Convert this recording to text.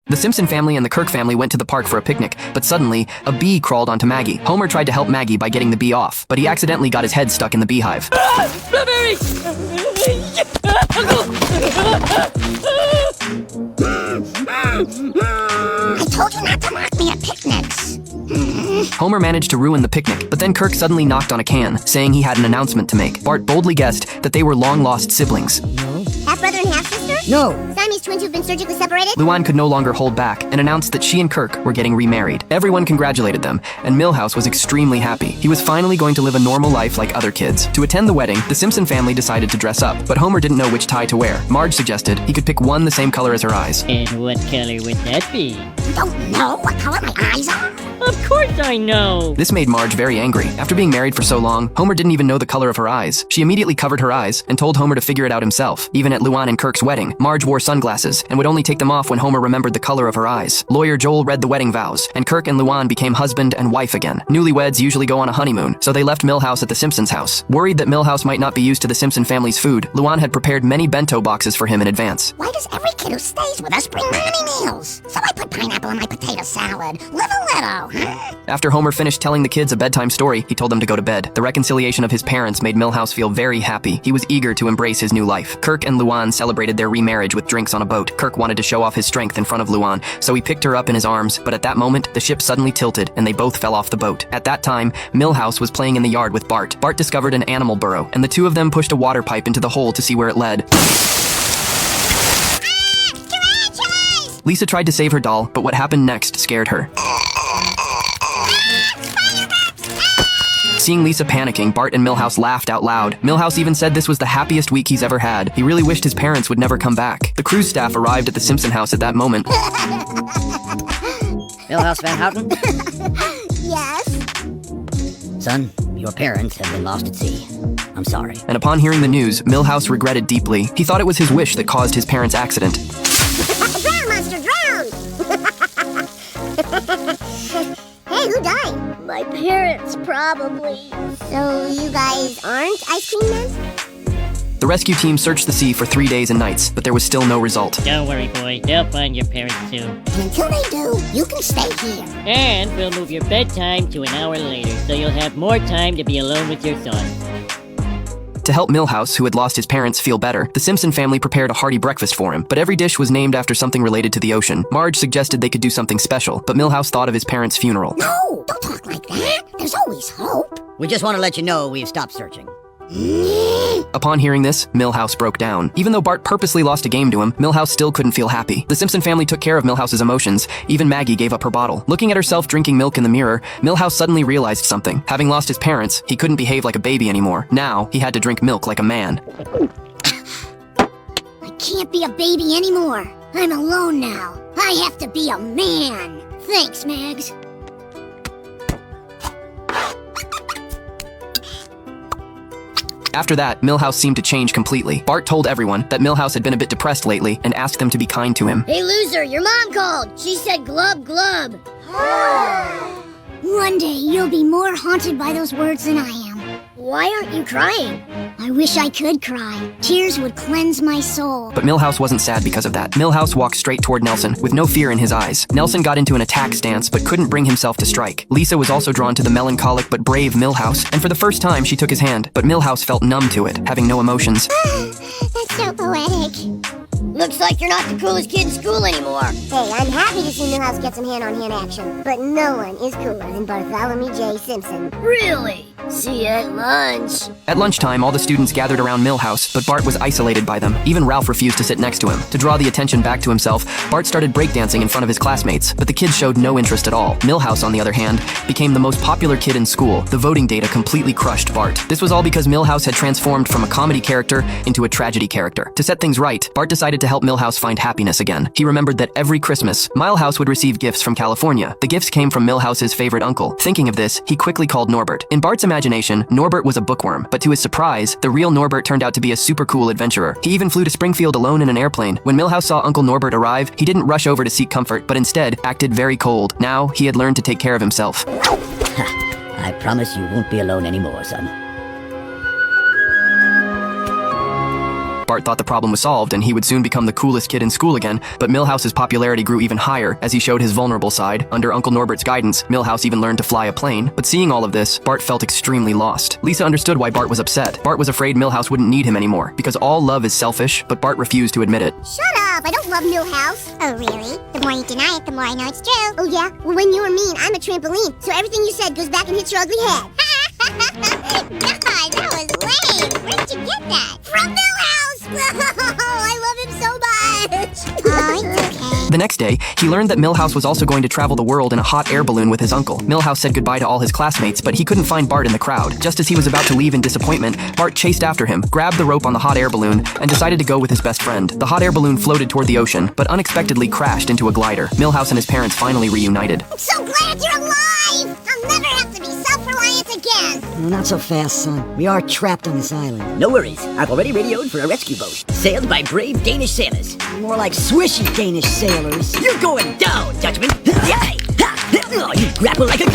The Simpson family and the Kirk family went to the park for a picnic, but suddenly, a bee crawled onto Maggie. Homer tried to help Maggie by getting the bee off, but he accidentally got his head stuck in the beehive. Blueberries! I told you not to mock me at picnics. Homer managed to ruin the picnic, but then Kirk suddenly knocked on a can, saying he had an announcement to make. Bart boldly guessed that they were long-lost siblings. Half-brother and half-sister? No. Siamese twins who've been surgically separated? Luann could no longer hold back and announced that she and Kirk were getting remarried. Everyone congratulated them, and Milhouse was extremely happy. He was finally going to live a normal life like other kids. To attend the wedding, the Simpson family decided to dress up, but Homer didn't know which tie to wear. Marge suggested he could pick one the same color as her eyes. And what color would that be? You don't know what color my eyes are? Of course I know! This made Marge very angry. After being married for so long, Homer didn't even know the color of her eyes. She immediately covered her eyes and told Homer to figure it out himself. Even at Luann and Kirk's wedding, Marge wore sunglasses and would only take them off when Homer remembered the color of her eyes. Lawyer Joel read the wedding vows, and Kirk and Luann became husband and wife again. Newlyweds usually go on a honeymoon, so they left Milhouse at the Simpsons' house. Worried that Milhouse might not be used to the Simpson family's food, Luann had prepared many bento boxes for him in advance. Why does every kid who stays with us bring many meals? So I put pineapple in my potato salad. Live a little, huh? After Homer finished telling the kids a bedtime story, he told them to go to bed. The reconciliation of his parents made Milhouse feel very happy. He was eager to embrace his new life. Kirk and Luann celebrated their remarriage with drinks on a boat. Kirk wanted to show off his strength in front of Luann, so he picked her up in his arms, but at that moment, the ship suddenly tilted and they both fell off the boat. At that time, Milhouse was playing in the yard with Bart. Bart discovered an animal burrow, and the two of them pushed a water pipe into the hole to see where it led. Tarantulas! Lisa tried to save her doll, but what happened next scared her. Seeing Lisa panicking, Bart and Milhouse laughed out loud. Milhouse even said this was the happiest week he's ever had. He really wished his parents would never come back. The cruise staff arrived at the Simpson house at that moment. Milhouse Van Houten? Yes? Son, your parents have been lost at sea. I'm sorry. And upon hearing the news, Milhouse regretted deeply. He thought it was his wish that caused his parents' accident. Drown, monster, drown! Hey, who died? My parents, probably. So you guys aren't ice cream men? The rescue team searched the sea for 3 days and nights, but there was still no result. Don't worry, boy. They'll find your parents soon. And until they do, you can stay here. And we'll move your bedtime to an hour later, so you'll have more time to be alone with your son. To help Milhouse, who had lost his parents, feel better, the Simpson family prepared a hearty breakfast for him, but every dish was named after something related to the ocean. Marge suggested they could do something special, but Milhouse thought of his parents' funeral. No, don't talk like that. There's always hope. We just want to let you know we've stopped searching. Upon hearing this, Milhouse broke down. Even though Bart purposely lost a game to him, Milhouse still couldn't feel happy. The Simpson family took care of Milhouse's emotions. Even Maggie gave up her bottle. Looking at herself drinking milk in the mirror, Milhouse suddenly realized something. Having lost his parents, he couldn't behave like a baby anymore. Now, he had to drink milk like a man. I can't be a baby anymore. I'm alone now. I have to be a man. Thanks, Mags. After that, Milhouse seemed to change completely. Bart told everyone that Milhouse had been a bit depressed lately and asked them to be kind to him. Hey, loser, your mom called. She said glub glub. One day you'll be more haunted by those words than I am. Why aren't you crying? I wish I could cry. Tears would cleanse my soul. But Milhouse wasn't sad because of that. Milhouse walked straight toward Nelson, with no fear in his eyes. Nelson got into an attack stance, but couldn't bring himself to strike. Lisa was also drawn to the melancholic but brave Milhouse, and for the first time she took his hand, but Milhouse felt numb to it, having no emotions. That's so poetic. Looks like you're not the coolest kid in school anymore. Hey, I'm happy to see Milhouse get some hand-on-hand action, but no one is cooler than Bartholomew J. Simpson. Really? See you at lunch. At lunchtime, all the students gathered around Milhouse, but Bart was isolated by them. Even Ralph refused to sit next to him. To draw the attention back to himself, Bart started breakdancing in front of his classmates, but the kids showed no interest at all. Milhouse, on the other hand, became the most popular kid in school. The voting data completely crushed Bart. This was all because Milhouse had transformed from a comedy character into a tragedy character. To set things right, Bart decided to help Milhouse find happiness again. He remembered that every Christmas, Milhouse would receive gifts from California. The gifts came from Milhouse's favorite uncle. Thinking of this, he quickly called Norbert. In Bart's imagination, Norbert was a bookworm, but to his surprise, the real Norbert turned out to be a super cool adventurer. He even flew to Springfield alone in an airplane. When Milhouse saw Uncle Norbert arrive, he didn't rush over to seek comfort, but instead acted very cold. Now, he had learned to take care of himself. I promise you won't be alone anymore, son. Bart thought the problem was solved and he would soon become the coolest kid in school again, but Milhouse's popularity grew even higher as he showed his vulnerable side. Under Uncle Norbert's guidance, Milhouse even learned to fly a plane. But seeing all of this, Bart felt extremely lost. Lisa understood why Bart was upset. Bart was afraid Milhouse wouldn't need him anymore, because all love is selfish, but Bart refused to admit it. Shut up! I don't love Millhouse. Oh, really? The more you deny it, the more I know it's true. Oh, yeah? Well, when you were mean, I'm a trampoline, so everything you said goes back and hits your ugly head. God, that was lame. Where did you get that? From Millhouse! I love him so much. Oh, it's okay. The next day, he learned that Milhouse was also going to travel the world in a hot air balloon with his uncle. Milhouse said goodbye to all his classmates, but he couldn't find Bart in the crowd. Just as he was about to leave in disappointment, Bart chased after him, grabbed the rope on the hot air balloon, and decided to go with his best friend. The hot air balloon floated toward the ocean, but unexpectedly crashed into a glider. Milhouse and his parents finally reunited. I'm so glad you're alive! I'll never have to be self-reliant again. No, not so fast, son. We are trapped on this island. No worries. I've already radioed for a rescue boat. Sailed by brave Danish sailors. More like swishy Danish sailors. You're going down, Dutchman. Yay! Ha! Oh, you grapple like a